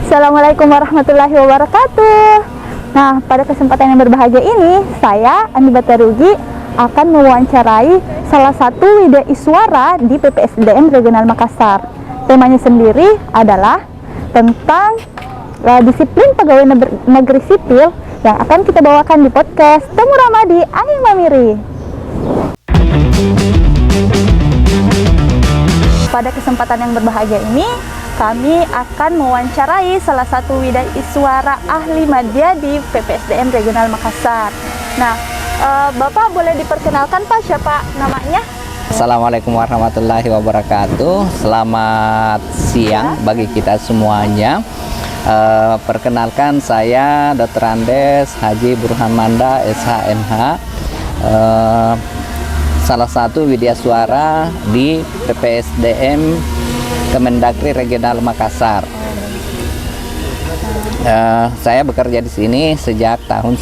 Assalamualaikum warahmatullahi wabarakatuh. Nah, pada kesempatan yang berbahagia ini, saya Andi Batarugi akan mewawancarai salah satu widaiswara di PPSDM Regional Makassar. Temanya sendiri adalah tentang disiplin pegawai negeri sipil yang akan kita bawakan di podcast Temu Ramadi Angin Mamiri. Pada kesempatan yang berbahagia ini, kami akan mewawancarai salah satu widaiswara ahli media di PPSDM Regional Makassar. Nah, Bapak boleh diperkenalkan Pak, siapa namanya? Assalamualaikum warahmatullahi wabarakatuh. Selamat siang bagi kita semuanya. Perkenalkan, saya Dr. Andes Haji Burhan Manda SHMH, salah satu widaiswara di PPSDM Kemendagri Regional Makassar. Saya bekerja di sini sejak tahun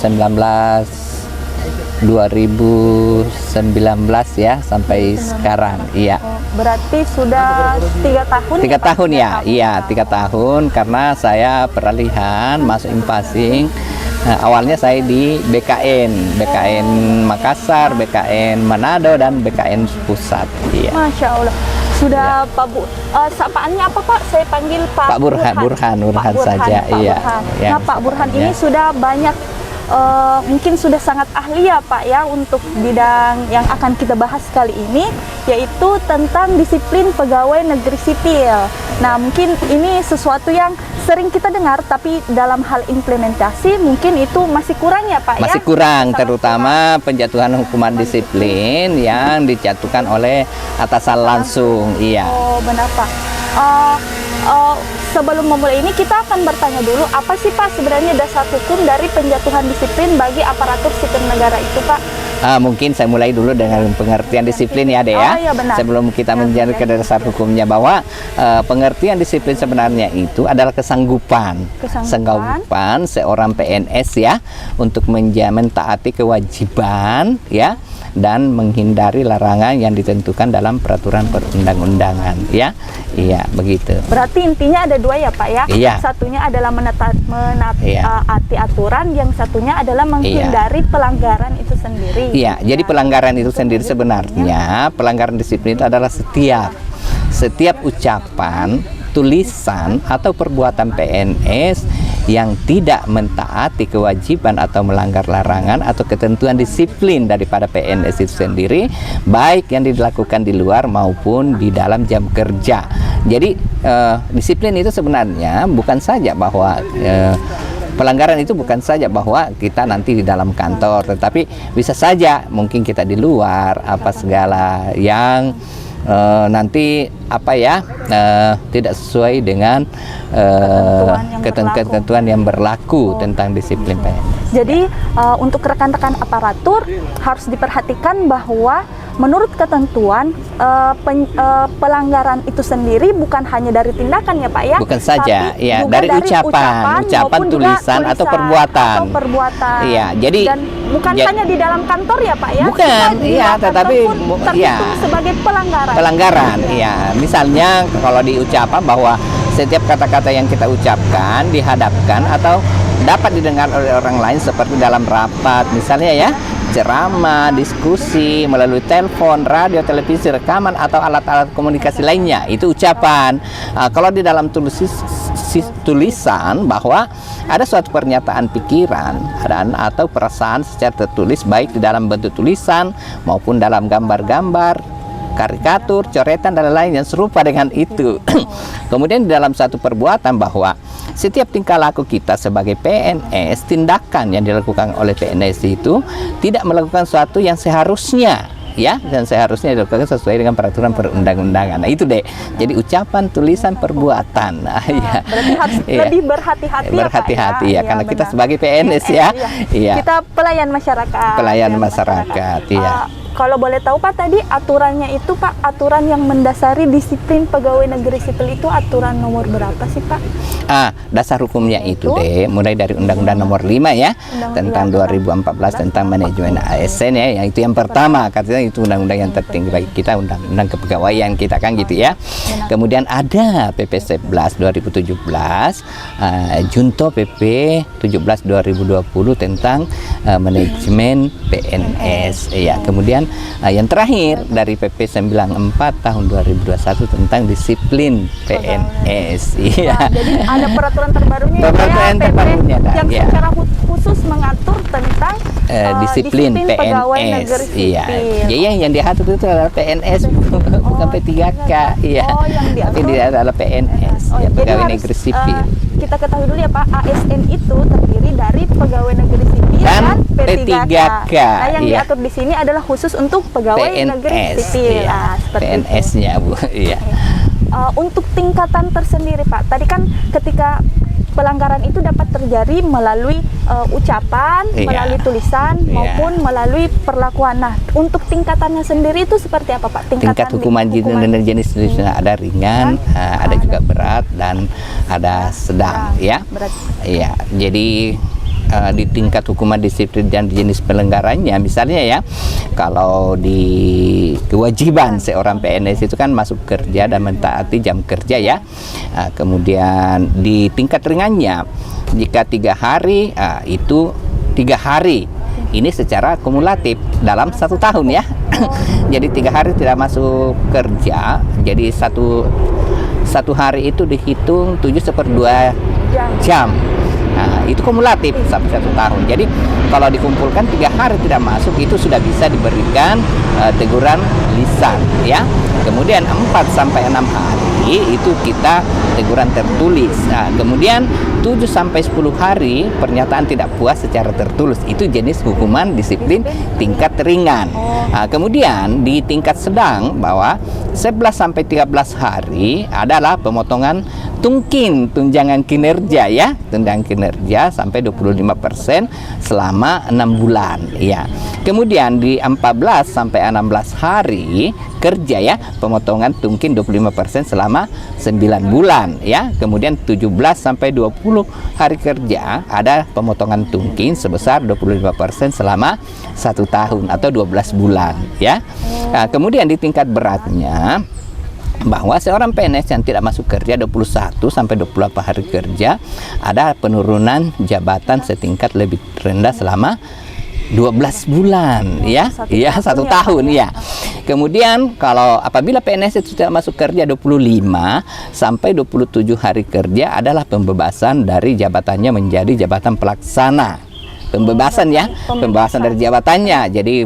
2019 ya sampai sekarang. Iya. Berarti sudah 3 tahun? 3 tahun ya. Iya, 3 tahun karena saya peralihan masuk Impasing. Awalnya saya di BKN Makassar, BKN Manado, dan BKN Pusat. Iya. Masya Allah. Sudah ya. Pak Bu, sapaannya apa Pak? Saya panggil Pak Burhan saja. Pak Iya. Burhan. Ya. Nah, Pak Burhan ini sudah banyak, mungkin sudah sangat ahli ya Pak ya untuk bidang yang akan kita bahas kali ini, yaitu tentang disiplin pegawai negeri sipil. Nah, mungkin ini sesuatu yang sering kita dengar, tapi dalam hal implementasi mungkin itu masih kurang ya Pak ya? Masih kurang, terutama penjatuhan hukuman disiplin yang dijatuhkan oleh atasan langsung. Iya. Oh, benar Pak. Sebelum memulai ini, kita akan bertanya dulu, apa sih Pak sebenarnya dasar hukum dari penjatuhan disiplin bagi aparatur sipil negara itu Pak? Mungkin saya mulai dulu dengan pengertian disiplin ya Dea. Oh, iya, benar. Sebelum kita menjadi ke dasar hukumnya, bahwa pengertian disiplin sebenarnya itu adalah kesanggupan seorang PNS ya untuk mentaati kewajiban ya, dan menghindari larangan yang ditentukan dalam peraturan perundang-undangan ya. Iya, begitu. Berarti intinya ada 2 ya Pak ya? Iya. Satunya adalah menaati aturan, yang satunya adalah menghindari pelanggaran itu sendiri. Iya, jadi pelanggaran itu sendiri sebenarnya, pelanggaran disiplin itu adalah setiap ucapan, tulisan, atau perbuatan PNS yang tidak mentaati kewajiban atau melanggar larangan atau ketentuan disiplin daripada PNS itu sendiri, baik yang dilakukan di luar maupun di dalam jam kerja. Jadi disiplin itu sebenarnya bukan saja bahwa pelanggaran itu bukan saja bahwa kita nanti di dalam kantor, tetapi bisa saja mungkin kita di luar, apa segala yang nanti tidak sesuai dengan ketentuan yang berlaku tentang disiplin PNS. Jadi untuk rekan-rekan aparatur harus diperhatikan bahwa menurut ketentuan pelanggaran itu sendiri bukan hanya dari tindakan ya Pak ya, bukan saja ya, dari ucapan tulisan atau perbuatan. Iya, jadi dan bukan hanya di dalam kantor ya Pak ya, bukan, iya, tetapi terhitung sebagai pelanggaran. Iya, misalnya kalau di ucapan bahwa setiap kata-kata yang kita ucapkan dihadapkan atau dapat didengar oleh orang lain seperti dalam rapat, misalnya ya, ceramah, diskusi, melalui telepon, radio, televisi, rekaman, atau alat-alat komunikasi lainnya, itu ucapan. Kalau di dalam tulisan bahwa ada suatu pernyataan pikiran atau perasaan secara tertulis, baik di dalam bentuk tulisan maupun dalam gambar-gambar, karikatur, coretan, dan lain yang serupa dengan itu. Kemudian di dalam satu perbuatan bahwa setiap tingkah laku kita sebagai PNS, tindakan yang dilakukan oleh PNS itu tidak melakukan sesuatu yang seharusnya ya, dan seharusnya dilakukan sesuai dengan peraturan perundang-undangan. Nah, itu deh. Jadi ucapan, tulisan, perbuatan. Ya. Berarti harus lebih berhati-hati ya, karena kita sebagai PNS ya. Iya. Kita pelayan masyarakat. Pelayan masyarakat, iya. Kalau boleh tahu Pak, tadi aturannya itu Pak, aturan yang mendasari disiplin pegawai negeri sipil itu aturan nomor berapa sih Pak? Dasar hukumnya itu deh, mulai dari Undang-Undang Nomor 5 ya, tentang 2014 tentang manajemen ASN ya, yang itu yang pertama, katanya itu undang-undang yang tertinggi bagi kita, undang-undang kepegawaian kita kan gitu ya. Kemudian ada PP 11 2017, Junto PP 17 2020 tentang manajemen PNS ya. Kemudian yang terakhir dari PP 94 tahun 2021 tentang disiplin PNS. Iya. Jadi ada peraturan terbarunya Peraturan PP terbarunya, yang ya. secara khusus mengatur tentang disiplin pegawai negeri PNS. Iya. sipil. Jadi yang diatur itu adalah PNS bukan P3K. Iya. Oh, yang diatur. Tapi dia adalah PNS, Oh, ya, jadi pegawai harus, negeri sipil. Kita ketahui dulu ya Pak, ASN itu terdiri dari pegawai negeri sipil dan P3K. Nah, yang iya. diatur di sini adalah khusus untuk pegawai negeri sipil. Iya. Seperti itu. PNS-nya Bu. Iya. Untuk tingkatan tersendiri Pak, tadi kan ketika pelanggaran itu dapat terjadi melalui ucapan, Iya. melalui tulisan, Iya. maupun melalui perlakuan. Nah, untuk tingkatannya sendiri itu seperti apa Pak? Tingkat hukuman jenis ada ringan, ada juga berat, dan ada sedang ya. Berat. Iya. Jadi di tingkat hukuman disiplin dan jenis pelanggarannya, misalnya ya, kalau di kewajiban seorang PNS itu kan masuk kerja dan mentaati jam kerja ya. Kemudian di tingkat ringannya, jika 3 hari, itu 3 hari ini secara kumulatif dalam 1 tahun ya. Jadi 3 hari tidak masuk kerja, jadi satu hari itu dihitung 7/2 jam. Nah, itu kumulatif sampai 1 tahun. Jadi kalau dikumpulkan 3 hari tidak masuk, itu sudah bisa diberikan teguran lisan ya. Kemudian 4-6 hari itu kita teguran tertulis. Nah, kemudian 7-10 hari pernyataan tidak puas secara tertulis, itu jenis hukuman disiplin tingkat ringan. Nah, kemudian di tingkat sedang bahwa 11-13 hari adalah pemotongan tunjangan kinerja ya, tunjangan kinerja sampai 25% selama 6 bulan ya. Kemudian di 14-16 hari kerja ya, pemotongan tungkin 25% selama 9 bulan ya. Kemudian 17-20 hari kerja ada pemotongan tungkin sebesar 25% selama 1 tahun atau 12 bulan ya. Nah, kemudian di tingkat beratnya, bahwa seorang PNS yang tidak masuk kerja 21-28 hari kerja ada penurunan jabatan setingkat lebih rendah selama 12 bulan ya. Iya, 1 tahun ya. Kemudian kalau apabila PNS itu tidak masuk kerja 25-27 hari kerja adalah pembebasan dari jabatannya menjadi jabatan pelaksana. Pembebasan ya, pembebasan dari jabatannya. Jadi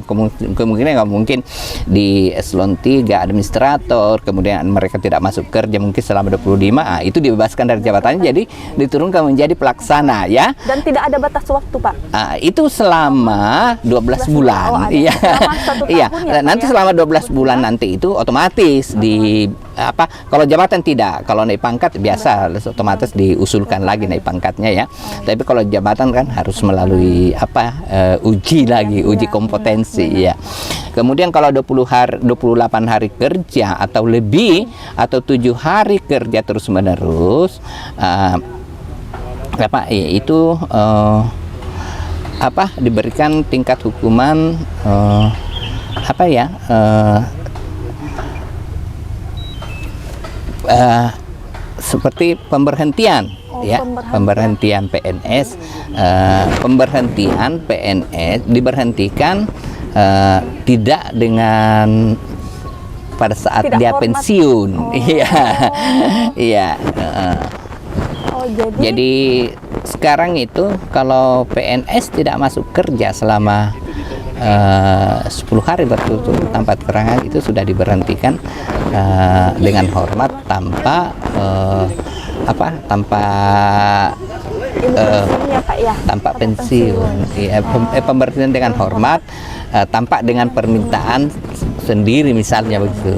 kemungkinan nggak mungkin di eselon 3 administrator, kemudian mereka tidak masuk kerja mungkin selama 25, itu dibebaskan dari jabatannya, jadi diturunkan menjadi pelaksana ya. Dan tidak ada batas waktu Pak? Itu selama 12 bulan. Iya. Iya. Nanti selama 12 bulan nanti itu otomatis di kalau jabatan tidak, kalau naik pangkat biasa otomatis diusulkan lagi naik pangkatnya ya. Tapi kalau jabatan kan harus melalui uji lagi, uji kompetensi ya. Kemudian kalau 28 hari kerja atau lebih atau 7 hari kerja terus menerus itu diberikan tingkat hukuman seperti pemberhentian ya, pemberhentian PNS. Pemberhentian PNS diberhentikan tidak dengan pada saat tidak dia hormat. pensiun. Iya. Iya. Jadi sekarang itu kalau PNS tidak masuk kerja selama 10 hari berturut-turut tanpa keterangan, itu sudah diberhentikan dengan hormat tanpa tanpa pensiun. Pemberhentian dengan hormat tanpa dengan permintaan sendiri misalnya begitu.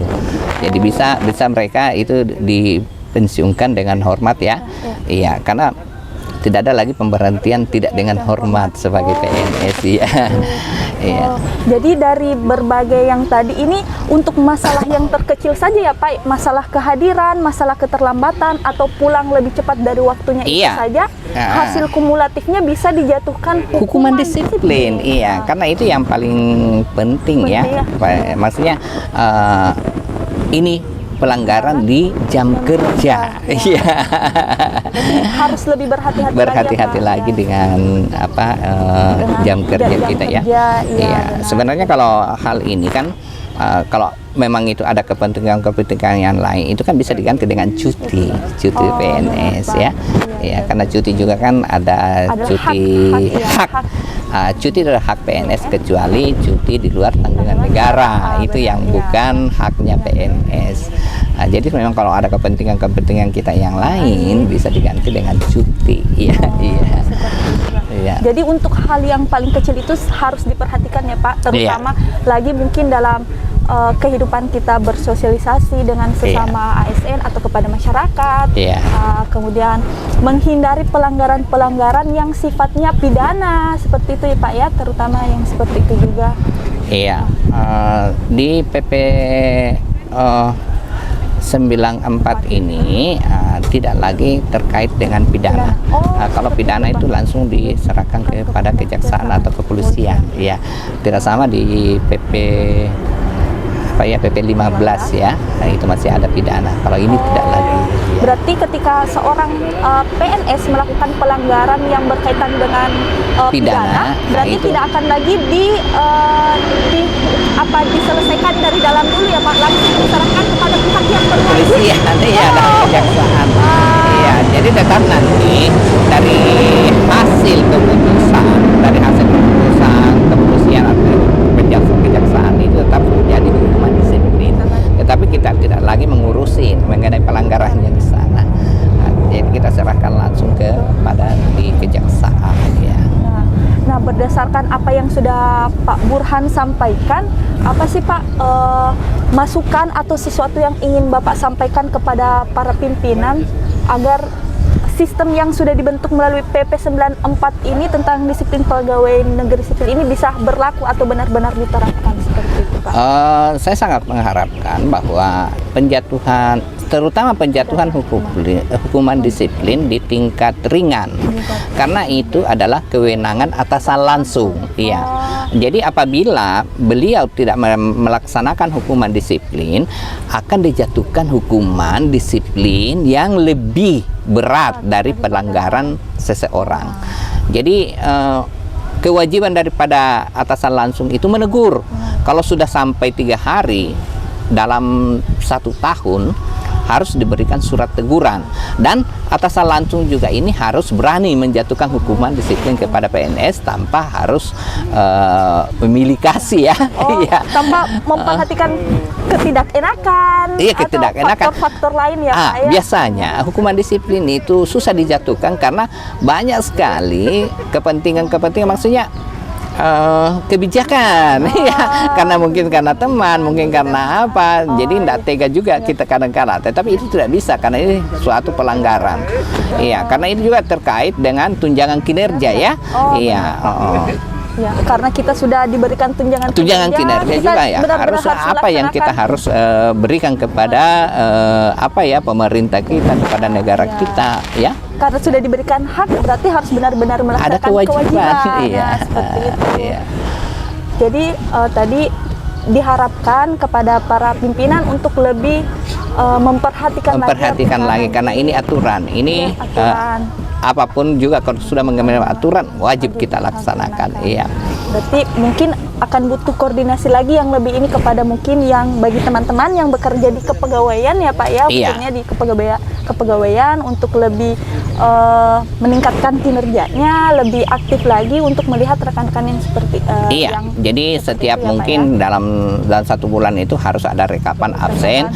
Jadi bisa mereka itu dipensiunkan dengan hormat ya. Iya, karena tidak ada lagi pemberhentian tidak dengan hormat sebagai PNS ya. Iya. Oh, jadi dari berbagai yang tadi ini untuk masalah yang terkecil saja ya Pak, masalah kehadiran, masalah keterlambatan atau pulang lebih cepat dari waktunya itu Iya. saja, hasil kumulatifnya bisa dijatuhkan Hukuman disiplin, iya, karena itu yang paling penting ya. Maksudnya ini pelanggaran di jam kerja, iya. Harus lebih Berhati-hati lagi dengan apa Dengan jam kerja jam kita ya. kerja, iya, Iya, benar. sebenarnya kalau hal ini kan kalau memang itu ada kepentingan yang lain itu kan bisa diganti dengan cuti PNS ya. Ya, karena cuti juga kan ada cuti hak. Cuti adalah hak PNS kecuali cuti di luar tanggungan negara, itu yang bukan haknya PNS. Jadi memang kalau ada kepentingan kita yang lain bisa diganti dengan cuti. Iya, iya. Iya. Jadi untuk hal yang paling kecil itu harus diperhatikan ya Pak, terutama lagi mungkin dalam kehidupan kita bersosialisasi dengan sesama ASN atau kepada masyarakat, kemudian menghindari pelanggaran-pelanggaran yang sifatnya pidana seperti itu ya Pak ya, terutama yang seperti itu juga. Iya, di PP 94 ini tidak lagi terkait dengan pidana. Kalau pidana itu langsung diserahkan kepada kejaksaan atau kepolisian. Ya, tidak sama di PP PP 15 ya. Nah, itu masih ada pidana. Kalau ini tidak lagi. Ya. Berarti ketika seorang PNS melakukan pelanggaran yang berkaitan dengan pidana, berarti itu tidak akan lagi diselesaikan dari dalam dulu ya Pak, langsung diserahkan kepada pihak yang berwajib. Kepolisian, iya, dan kejaksaan. Iya, jadi tetap nanti dari hasil keputusan kepolisian atau kejaksaan itu tetap menjadi hukuman disiplin. Tetapi kita tidak lagi mengurusi mengenai pelanggarannya di sana. Jadi kita serahkan langsung kepada di kejaksaan ya. Nah, berdasarkan apa yang sudah Pak Burhan sampaikan, apa sih Pak masukan atau sesuatu yang ingin Bapak sampaikan kepada para pimpinan agar sistem yang sudah dibentuk melalui PP 94 ini tentang disiplin pegawai negeri sipil ini bisa berlaku atau benar-benar diterapkan seperti itu Pak? Saya sangat mengharapkan bahwa terutama penjatuhan hukuman disiplin di tingkat ringan, karena itu adalah kewenangan atasan langsung. Iya. Jadi apabila beliau tidak melaksanakan hukuman disiplin, akan dijatuhkan hukuman disiplin yang lebih berat dari pelanggaran seseorang. Jadi kewajiban daripada atasan langsung itu menegur. Kalau sudah sampai 3 hari dalam 1 tahun, harus diberikan surat teguran, dan atasan langsung juga ini harus berani menjatuhkan hukuman disiplin kepada PNS tanpa harus memilih kasih ya. Tanpa memperhatikan ketidakenakan, atau faktor-faktor lain ya Pak ya. Biasanya hukuman disiplin itu susah dijatuhkan karena banyak sekali kepentingan, maksudnya kebijakan ya, karena mungkin karena teman, mungkin karena apa, jadi tidak tega juga kita kadang-kadang. Tetapi itu tidak bisa karena ini suatu pelanggaran. Iya, karena itu juga terkait dengan tunjangan kinerja ya. Ya, karena kita sudah diberikan tunjangan kinerja juga ya. Harus apa yang kita harus berikan kepada pemerintah kita, kepada negara kita ya. Karena sudah diberikan hak, berarti harus benar-benar melaksanakan ada kewajiban. Iya. Seperti itu. Iya. Jadi tadi diharapkan kepada para pimpinan untuk lebih memperhatikan lagi karena ini aturan. Ini apapun juga kalau sudah mengenai aturan wajib kita laksanakan. Iya. Berarti mungkin akan butuh koordinasi lagi yang lebih ini kepada mungkin yang bagi teman-teman yang bekerja di kepegawaian ya Pak ya, khususnya di kepegawaian untuk lebih meningkatkan kinerjanya, lebih aktif lagi untuk melihat rekan-rekan yang seperti jadi setiap mungkin ya, dalam 1 bulan itu harus ada rekapan absen.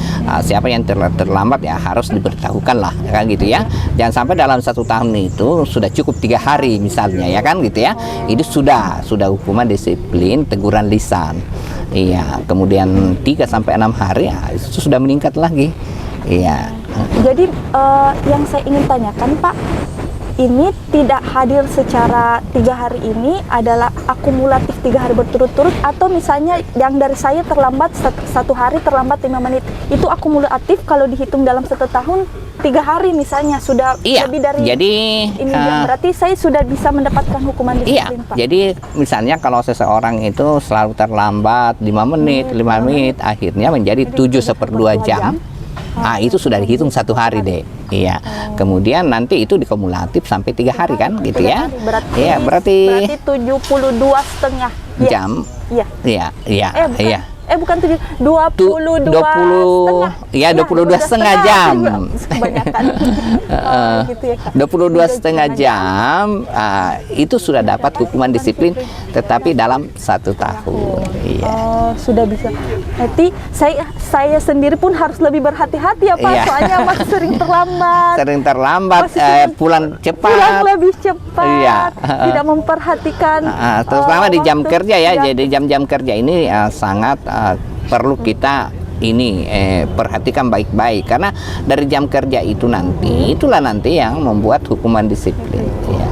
Siapa yang terlambat ya harus diberitahukan lah kan gitu ya. Jangan sampai dalam 1 tahun itu sudah cukup 3 hari misalnya ya kan gitu ya. Itu sudah hukuman disiplin, teguran lisan. Iya, kemudian 3 sampai 6 hari ya, itu sudah meningkat lagi. Iya. Jadi yang saya ingin tanyakan Pak, ini tidak hadir secara 3 hari ini adalah akumulatif 3 hari berturut-turut, atau misalnya yang dari saya terlambat 1 hari terlambat 5 menit, itu akumulatif kalau dihitung dalam 1 tahun 3 hari misalnya sudah lebih dari jadi ini berarti saya sudah bisa mendapatkan hukuman disiplin, Pak. Jadi misalnya kalau seseorang itu selalu terlambat 5 menit, 5 menit, akhirnya menjadi 7/2 jam. Nah, itu sudah dihitung 1 hari deh. Iya. Kemudian nanti itu dikumulatif sampai 3 hari kan, gitu ya. Berarti 72,5 jam. Iya. Iya. Bukan 22 ya 22,5 jam. Kebanyakan. Gitu ya, Kak. 22,5 jam itu sudah dapat hukuman disiplin, tetapi dalam 1 tahun. Iya. Sudah bisa. Berarti saya sendiri pun harus lebih berhati-hati ya, Pak. Iya. Soalnya masih sering terlambat. Pulang cepat. Pulang lebih cepat. Iya. Tidak memperhatikan. Terutama di jam waktu. kerja ya. Jadi jam-jam kerja ini sangat perlu kita perhatikan baik-baik, karena dari jam kerja itu itulah nanti yang membuat hukuman disiplin. Ya.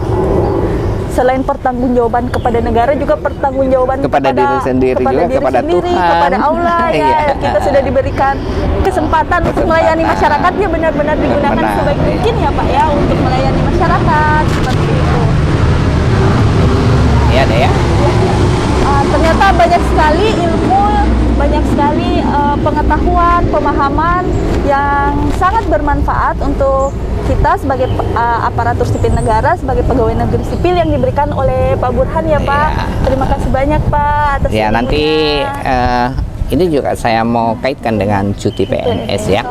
Selain pertanggungjawaban kepada negara, juga pertanggungjawaban kepada diri sendiri, kepada Tuhan, kepada Allah ya. Kita sudah diberikan kesempatan untuk melayani masyarakat, ya benar-benar digunakan sebaik mungkin ya, Pak ya, untuk melayani masyarakat seperti itu. Iya deh ya. Ternyata banyak sekali ilmu, banyak sekali pengetahuan, pemahaman yang sangat bermanfaat untuk kita sebagai aparatur sipil negara, sebagai pegawai negeri sipil yang diberikan oleh Pak Burhan ya, Pak. Terima kasih banyak, Pak, atas ya. ilmunya. Nanti ini juga saya mau kaitkan dengan cuti PNS ya,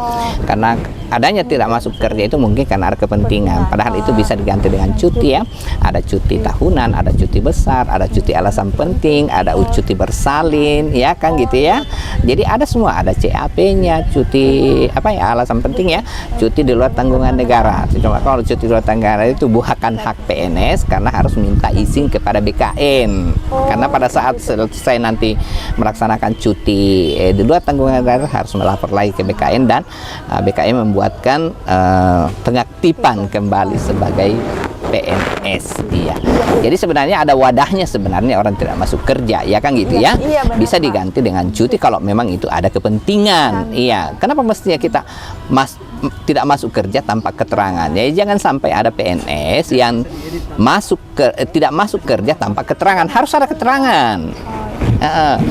karena adanya tidak masuk kerja itu mungkin karena ada kepentingan, padahal itu bisa diganti dengan cuti ya. Ada cuti tahunan, ada cuti besar, ada cuti alasan penting, ada cuti bersalin ya kan, gitu ya. Jadi ada semua, ada CAP-nya, cuti alasan penting ya, cuti di luar tanggungan negara. Cuma kalau cuti di luar tanggungan negara itu bukan hak PNS, karena harus minta izin kepada BKN. Karena pada saat selesai nanti melaksanakan cuti di luar tanggungan negara harus melapor lagi ke BKN, dan BKN membuatkan pengaktifan kembali sebagai PNS. Iya. Jadi sebenarnya ada wadahnya sebenarnya orang tidak masuk kerja ya kan, gitu ya. Iya, benar, bisa diganti dengan cuti kalau memang itu ada kepentingan. Iya. Kenapa mestinya kita tidak masuk kerja tanpa keterangan? Ya jangan sampai ada PNS yang tidak masuk kerja tanpa keterangan. Harus ada keterangan.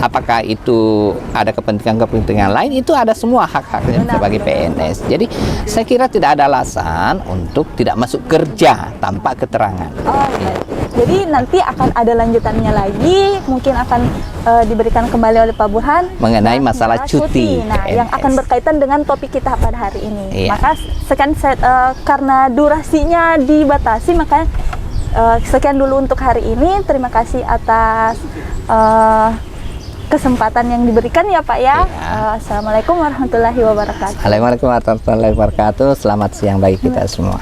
Apakah itu ada kepentingan lain, itu ada semua hak-haknya sebagai PNS. Jadi saya kira tidak ada alasan untuk tidak masuk kerja tanpa keterangan. Jadi nanti akan ada lanjutannya lagi, mungkin akan diberikan kembali oleh Pak Burhan mengenai masalah cuti. Nah, yang akan berkaitan dengan topik kita pada hari ini. Iya. Maka karena durasinya dibatasi, maka sekian dulu untuk hari ini. Terima kasih atas kesempatan yang diberikan ya, Pak ya. Assalamualaikum warahmatullahi wabarakatuh. Assalamualaikum warahmatullahi wabarakatuh. Selamat siang bagi kita semua.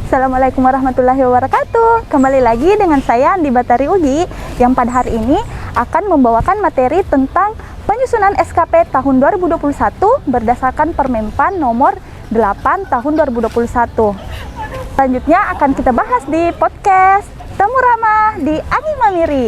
Assalamualaikum warahmatullahi wabarakatuh. Kembali lagi dengan saya Andi Batari Ugi, yang pada hari ini akan membawakan materi tentang penyusunan SKP tahun 2021 berdasarkan Permenpan nomor 8 tahun 2021. Selanjutnya akan kita bahas di podcast Temu Ramah di Angin Mamiri.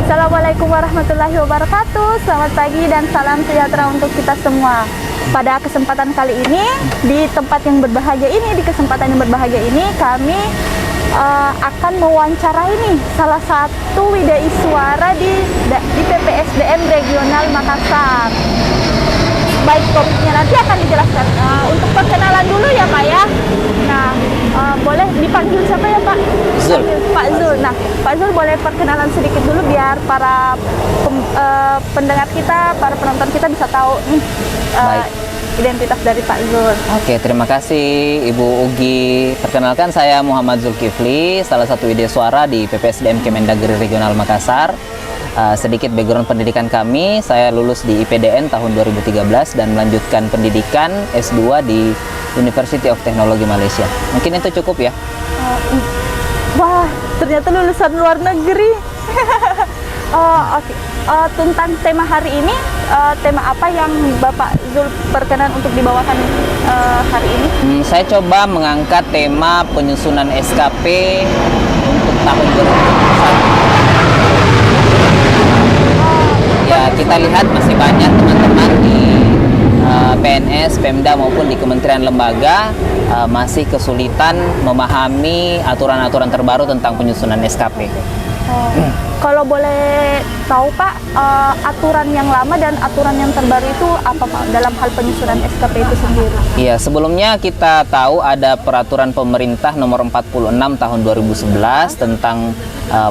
Assalamualaikum warahmatullahi wabarakatuh. Selamat pagi dan salam sejahtera untuk kita semua. Pada kesempatan kali ini, di tempat yang berbahagia ini, di kesempatan yang berbahagia ini, kami akan mewawancarai nih salah satu widai suara di PPSDM Regional Makassar. Baik, topiknya nanti akan dijelaskan. Untuk perkenalan dulu ya, Pak ya. Nah, boleh dipanggil siapa ya, Pak? Zul. Pak Zul. Nah, Pak Zul boleh perkenalan sedikit dulu biar para pendengar kita, para penonton kita bisa tahu nih identitas dari Pak Zul. Oke, terima kasih Ibu Ugi. Perkenalkan, saya Muhammad Zulkifli, salah satu widya suara di PPSDM Kemendagri Regional Makassar. sedikit background pendidikan kami, saya lulus di IPDN tahun 2013 dan melanjutkan pendidikan S2 di University of Technology Malaysia. Mungkin itu cukup ya. Wah, ternyata lulusan luar negeri. Oke. Tentang tema hari ini, tema apa yang Bapak Zul berkenan untuk dibawakan hari ini? Saya coba mengangkat tema penyusunan SKP untuk tahun 2021. Ya, kita lihat masih banyak teman-teman di PNS, Pemda maupun di kementerian lembaga masih kesulitan memahami aturan-aturan terbaru tentang penyusunan SKP. Kalau boleh tahu Pak, aturan yang lama dan aturan yang terbaru itu apa Pak dalam hal penyusunan SKP itu sendiri? Iya, sebelumnya kita tahu ada peraturan pemerintah nomor 46 tahun 2011 tentang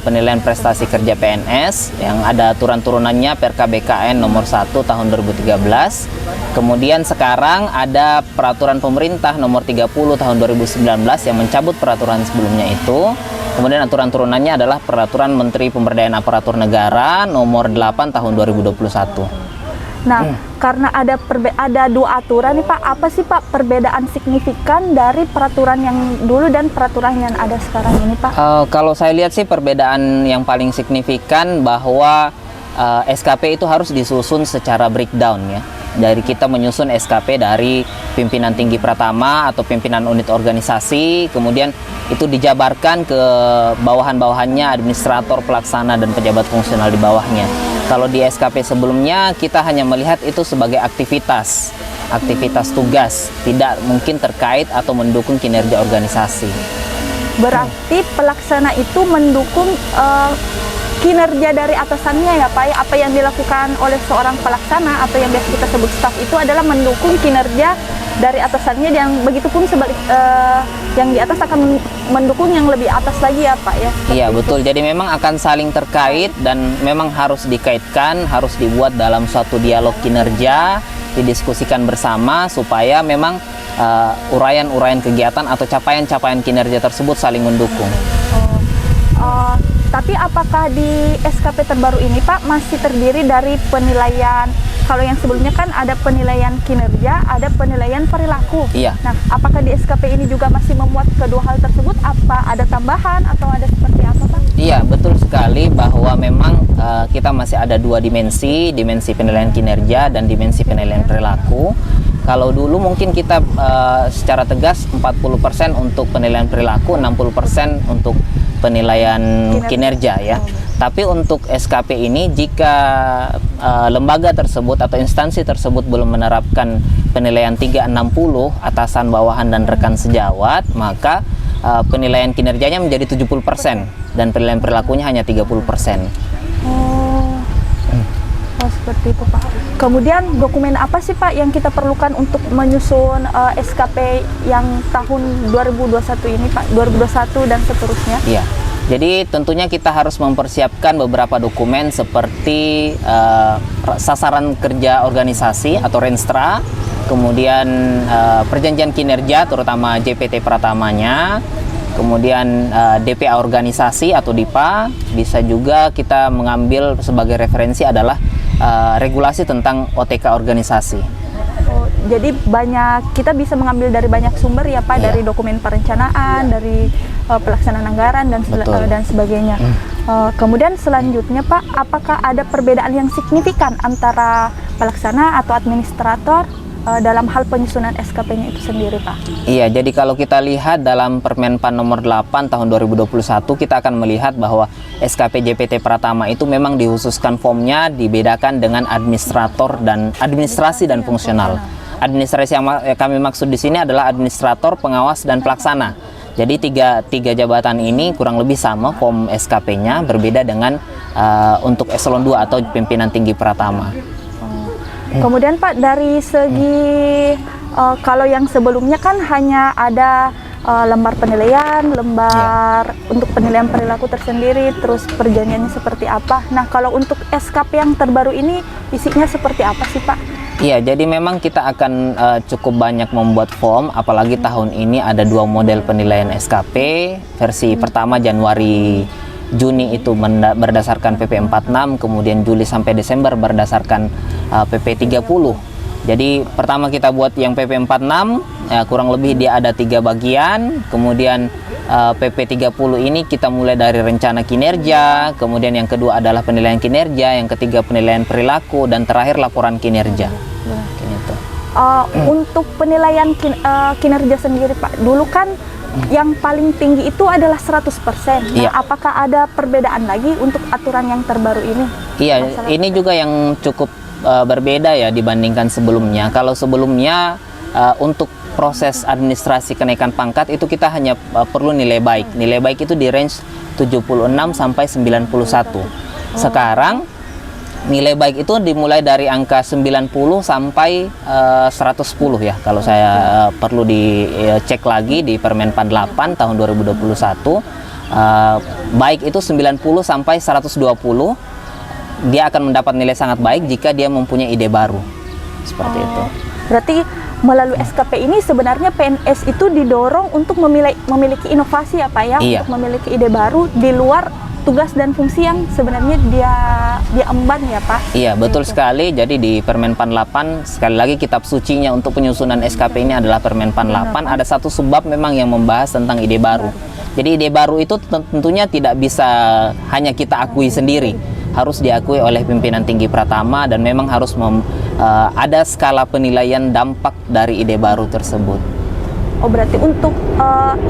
penilaian prestasi kerja PNS yang ada aturan-turunannya PRKBKN nomor 1 tahun 2013. Kemudian sekarang ada peraturan pemerintah nomor 30 tahun 2019 yang mencabut peraturan sebelumnya itu. Kemudian aturan turunannya adalah peraturan Menteri Pemberdayaan Aparatur Negara nomor 8 tahun 2021. Nah, karena ada dua aturan nih Pak, apa sih Pak perbedaan signifikan dari peraturan yang dulu dan peraturan yang ada sekarang ini Pak? Kalau saya lihat sih perbedaan yang paling signifikan bahwa SKP itu harus disusun secara breakdown ya. Dari kita menyusun SKP dari pimpinan tinggi pratama atau pimpinan unit organisasi, kemudian itu dijabarkan ke bawahan-bawahannya, administrator, pelaksana, dan pejabat fungsional di bawahnya. Kalau di SKP sebelumnya kita hanya melihat itu sebagai aktivitas tugas, tidak mungkin terkait atau mendukung kinerja organisasi. Berarti pelaksana itu mendukung kinerja dari atasannya ya Pak, apa yang dilakukan oleh seorang pelaksana atau yang biasa kita sebut staf itu adalah mendukung kinerja dari atasannya, yang begitupun sebalik yang di atas akan mendukung yang lebih atas lagi ya Pak ya. Iya betul, jadi memang akan saling terkait dan memang harus dikaitkan, harus dibuat dalam suatu dialog kinerja, didiskusikan bersama supaya memang uraian-uraian kegiatan atau capaian-capaian kinerja tersebut saling mendukung. Tapi apakah di SKP terbaru ini Pak masih terdiri dari penilaian, kalau yang sebelumnya kan ada penilaian kinerja, ada penilaian perilaku. Iya. Nah, apakah di SKP ini juga masih memuat kedua hal tersebut? Apa ada tambahan atau ada seperti apa Pak? Iya, betul sekali bahwa memang kita masih ada dua dimensi penilaian kinerja dan dimensi penilaian perilaku. Kalau dulu mungkin kita secara tegas 40% untuk penilaian perilaku, 60% untuk penilaian kinerja ya. Tapi untuk SKP ini jika lembaga tersebut atau instansi tersebut belum menerapkan penilaian 360 atasan, bawahan, dan rekan sejawat, maka penilaian kinerjanya menjadi 70% dan penilaian perilakunya hanya 30%. Oh, seperti itu Pak. Kemudian dokumen apa sih Pak yang kita perlukan untuk menyusun SKP yang tahun 2021 ini Pak, 2021 dan seterusnya? Iya. Jadi tentunya kita harus mempersiapkan beberapa dokumen seperti sasaran kerja organisasi atau Renstra, kemudian perjanjian kinerja terutama JPT Pratamanya, kemudian DPA organisasi atau DIPA. Bisa juga kita mengambil sebagai referensi adalah regulasi tentang OTK organisasi. Jadi kita bisa mengambil dari banyak sumber ya Pak, dari dokumen perencanaan, dari pelaksanaan anggaran dan sebagainya. Kemudian selanjutnya Pak, apakah ada perbedaan yang signifikan antara pelaksana atau administrator dalam hal penyusunan SKP-nya itu sendiri Pak? Iya, jadi kalau kita lihat dalam Permenpan nomor 8 tahun 2021, kita akan melihat bahwa SKP JPT Pratama itu memang dihususkan formnya dibedakan dengan administrasi dan fungsional. Administrasi yang kami maksud di sini adalah administrator, pengawas, dan pelaksana. Jadi tiga jabatan ini kurang lebih sama form SKP-nya, berbeda dengan untuk eselon 2 atau pimpinan tinggi Pratama. Kemudian Pak, dari segi kalau yang sebelumnya kan hanya ada lembar penilaian, lembar untuk penilaian perilaku tersendiri, terus perjanjiannya seperti apa. Nah, kalau untuk SKP yang terbaru ini isinya seperti apa sih Pak? Iya, jadi memang kita akan cukup banyak membuat form, apalagi tahun ini ada 2 model penilaian SKP. Versi pertama Januari Juni itu berdasarkan PP 46, kemudian Juli sampai Desember berdasarkan PP 30. Jadi pertama kita buat yang PP 46, kurang lebih dia ada 3 bagian. Kemudian PP 30 ini kita mulai dari rencana kinerja, kemudian yang kedua adalah penilaian kinerja, yang ketiga penilaian perilaku, dan terakhir laporan kinerja. Gitu. Untuk penilaian kinerja sendiri Pak, dulu kan yang paling tinggi itu adalah 100%. Nah, Iya. apakah ada perbedaan lagi untuk aturan yang terbaru ini? Iya, Masalah- ini juga yang cukup berbeda ya dibandingkan sebelumnya. Kalau sebelumnya untuk proses administrasi kenaikan pangkat itu kita hanya perlu nilai baik. Nilai baik itu di range 76 sampai 91. Sekarang nilai baik itu dimulai dari angka 90 sampai 110 ya. Kalau saya perlu dicek lagi di Permenpan 8 tahun 2021, baik itu 90 sampai 120, dia akan mendapat nilai sangat baik jika dia mempunyai ide baru. Seperti itu. Berarti melalui SKP ini sebenarnya PNS itu didorong untuk memiliki inovasi ya Pak ya, Iya. untuk memiliki ide baru di luar tugas dan fungsi yang sebenarnya dia emban ya Pak. Iya, betul Gitu. sekali. Jadi di Permenpan 8, sekali lagi kitab sucinya untuk penyusunan SKP ini adalah Permenpan 8. Ada satu subbab memang yang membahas tentang ide baru. Jadi ide baru itu tentunya tidak bisa hanya kita akui sendiri. Harus diakui oleh pimpinan tinggi Pratama, dan memang harus ada skala penilaian dampak dari ide baru tersebut. Oh, berarti untuk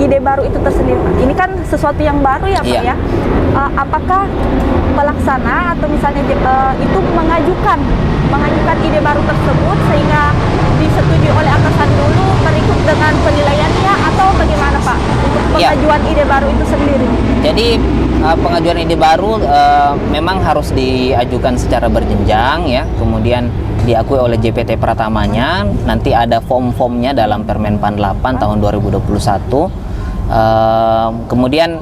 ide baru itu tersendiri Pak, ini kan sesuatu yang baru ya Pak Iya. ya. Apakah pelaksana atau misalnya itu mengajukan ide baru tersebut sehingga disetujui oleh atasan dulu berikut dengan penilaiannya, atau bagaimana Pak untuk Iya. pengajuan ide baru itu sendiri? Jadi pengajuan ide baru memang harus diajukan secara berjenjang ya, kemudian diakui oleh JPT Pratamanya. Nanti ada form-formnya dalam Permenpan 8 tahun 2021. Kemudian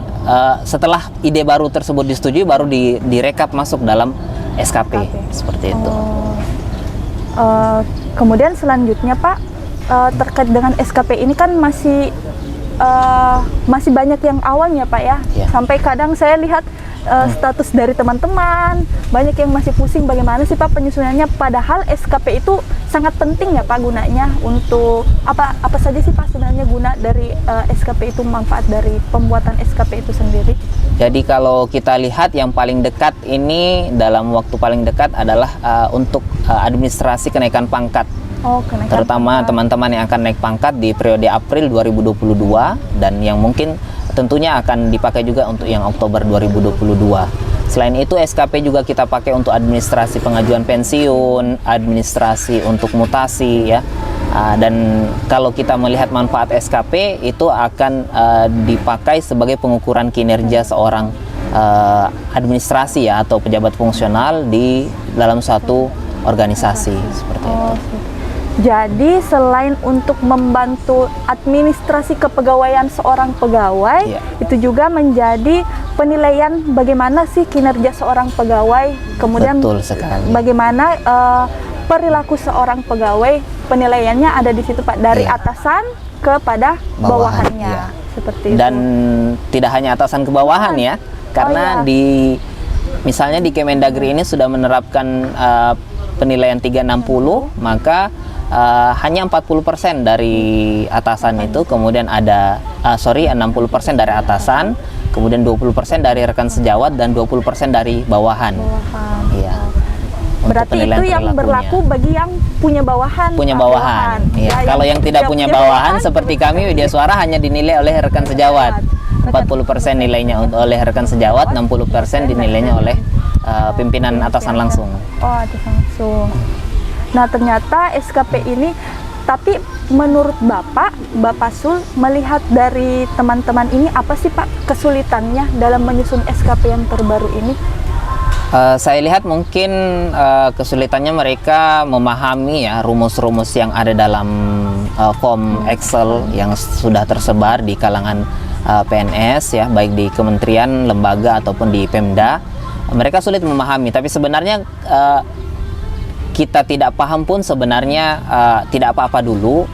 setelah ide baru tersebut disetujui, baru direkap masuk dalam SKP. Seperti itu. Kemudian selanjutnya Pak, terkait dengan SKP ini kan masih banyak yang awalnya Pak ya. Iya. Sampai kadang saya lihat status dari teman-teman banyak yang masih pusing bagaimana sih Pak penyusunannya, padahal SKP itu sangat penting ya Pak gunanya untuk apa saja sih Pak sebenarnya guna dari SKP itu, manfaat dari pembuatan SKP itu sendiri. Jadi kalau kita lihat yang paling dekat ini, dalam waktu paling dekat adalah untuk administrasi kenaikan pangkat. Kenaikan Terutama pangkat. teman-teman yang akan naik pangkat di periode April 2022, dan yang mungkin tentunya akan dipakai juga untuk yang Oktober 2022. Selain itu SKP juga kita pakai untuk administrasi pengajuan pensiun, administrasi untuk mutasi ya. Dan kalau kita melihat manfaat SKP itu akan dipakai sebagai pengukuran kinerja seorang administrasi ya, atau pejabat fungsional di dalam suatu organisasi seperti itu. Jadi selain untuk membantu administrasi kepegawaian seorang pegawai, Iya. itu juga menjadi penilaian bagaimana sih kinerja seorang pegawai, kemudian Betul sekali. bagaimana perilaku seorang pegawai, penilaiannya ada di situ Pak, dari Iya. atasan kepada Bawahan, bawahannya, iya. seperti Dan itu. tidak hanya atasan ke bawahan ya, karena iya. misalnya di Kemendagri ini sudah menerapkan penilaian 360, maka hanya 40% dari atasan itu, kemudian ada 60% dari atasan, kemudian 20% dari rekan sejawat, dan 20% dari bawahan. Bawahan. Iya. Untuk Berarti penilaian itu yang perilakunya. berlaku bagi yang punya bawahan. Punya Pak, bawahan. Iya. Ya, Kalau yang tidak punya bawahan seperti kami Widya Suara hanya dinilai oleh rekan sejawat. 40% nilainya oleh rekan sejawat, 60% dinilainya oleh pimpinan atasan langsung. Oh, atasan langsung. Nah, ternyata SKP ini, tapi menurut Bapak Sul, melihat dari teman-teman ini apa sih Pak kesulitannya dalam menyusun SKP yang terbaru ini? Saya lihat mungkin kesulitannya mereka memahami ya rumus-rumus yang ada dalam form Excel yang sudah tersebar di kalangan PNS ya, baik di kementerian, lembaga ataupun di Pemda. Mereka sulit memahami, tapi sebenarnya kita tidak paham pun sebenarnya tidak apa-apa dulu.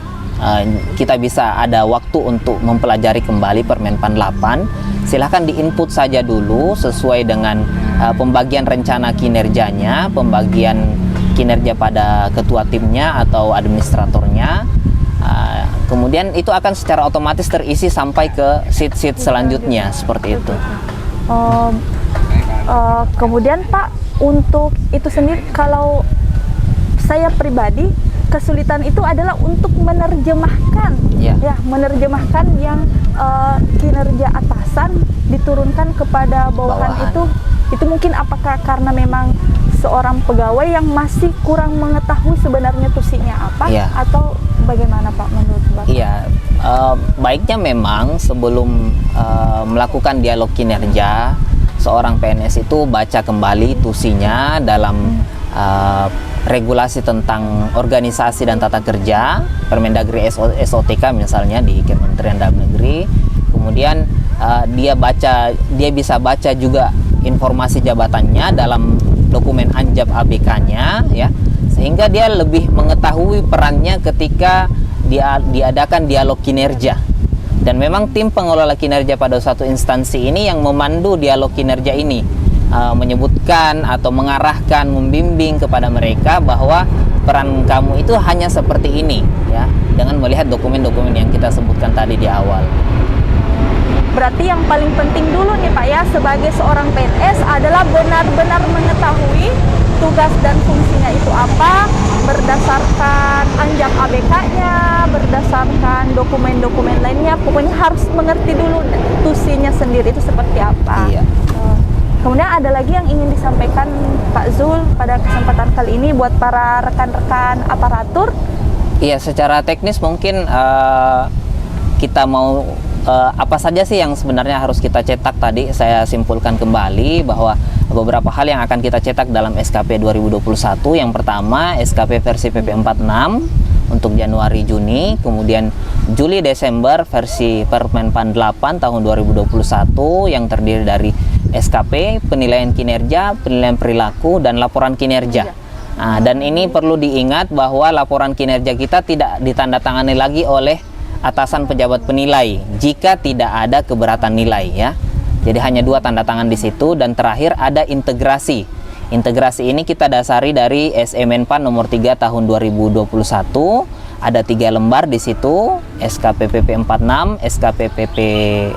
kita bisa ada waktu untuk mempelajari kembali Permenpan 8, silahkan diinput saja dulu sesuai dengan pembagian rencana kinerjanya, pembagian kinerja pada ketua timnya atau administratornya. Kemudian itu akan secara otomatis terisi sampai ke sheet-sheet selanjutnya seperti itu. Kemudian Pak, untuk itu sendiri, kalau saya pribadi kesulitan itu adalah untuk menerjemahkan, menerjemahkan yang kinerja atasan diturunkan kepada bawahan. Itu mungkin apakah karena memang seorang pegawai yang masih kurang mengetahui sebenarnya tusinya apa, atau bagaimana Pak menurut Bapak? Iya, baiknya memang sebelum melakukan dialog kinerja, seorang PNS itu baca kembali tusinya dalam regulasi tentang organisasi dan tata kerja, Permendagri SOTK misalnya di Kementerian Dalam Negeri. Kemudian dia bisa baca juga informasi jabatannya dalam dokumen Anjab ABK-nya, ya, sehingga dia lebih mengetahui perannya ketika diadakan dialog kinerja. Dan memang tim pengelola kinerja pada suatu instansi ini yang memandu dialog kinerja ini, menyebutkan atau mengarahkan, membimbing kepada mereka bahwa peran kamu itu hanya seperti ini, ya, dengan melihat dokumen-dokumen yang kita sebutkan tadi di awal. Berarti yang paling penting dulu nih Pak ya, sebagai seorang PNS adalah benar-benar mengetahui tugas dan fungsinya itu apa, berdasarkan Anjab ABK-nya, berdasarkan dokumen-dokumen lainnya, pokoknya harus mengerti dulu tusinya sendiri itu seperti apa. Iya. Kemudian ada lagi yang ingin disampaikan Pak Zul pada kesempatan kali ini buat para rekan-rekan aparatur. Iya, secara teknis mungkin kita mau apa saja sih yang sebenarnya harus kita cetak tadi. Saya simpulkan kembali bahwa beberapa hal yang akan kita cetak dalam SKP 2021. Yang pertama, SKP versi PP46 untuk Januari Juni, kemudian Juli Desember versi Permenpan 8 tahun 2021 yang terdiri dari SKP, penilaian kinerja, penilaian perilaku, dan laporan kinerja. Nah, dan ini perlu diingat bahwa laporan kinerja kita tidak ditandatangani lagi oleh atasan pejabat penilai jika tidak ada keberatan nilai, ya. Jadi hanya 2 tanda tangan di situ. Dan terakhir ada integrasi. Integrasi ini kita dasari dari SE Menpan nomor 3 tahun 2021. Ada 3 lembar di situ, SKP PP46, SKP PP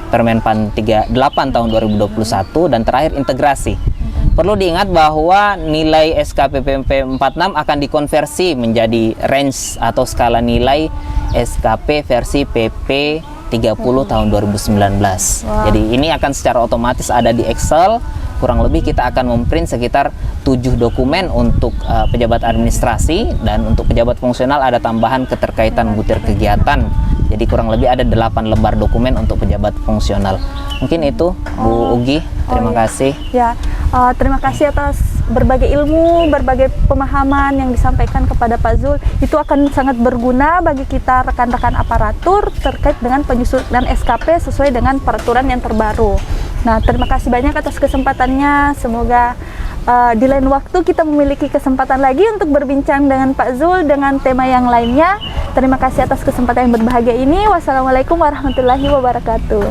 Permenpan 8 tahun 2021, dan terakhir integrasi. Perlu diingat bahwa nilai SKP PP46 akan dikonversi menjadi range atau skala nilai SKP versi PP 30 tahun 2019. Jadi ini akan secara otomatis ada di Excel. Kurang lebih kita akan memprint sekitar 7 dokumen untuk pejabat administrasi, dan untuk pejabat fungsional ada tambahan keterkaitan butir kegiatan. Jadi kurang lebih ada 8 lembar dokumen untuk pejabat fungsional. Mungkin itu Bu Ugi, terima kasih. Ya, terima kasih atas berbagai ilmu, berbagai pemahaman yang disampaikan kepada Pak Zul. Itu akan sangat berguna bagi kita rekan-rekan aparatur terkait dengan penyusunan SKP sesuai dengan peraturan yang terbaru. Nah, terima kasih banyak atas kesempatannya. Semoga di lain waktu kita memiliki kesempatan lagi untuk berbincang dengan Pak Zul dengan tema yang lainnya. Terima kasih atas kesempatan yang berbahagia ini. Wassalamualaikum warahmatullahi wabarakatuh.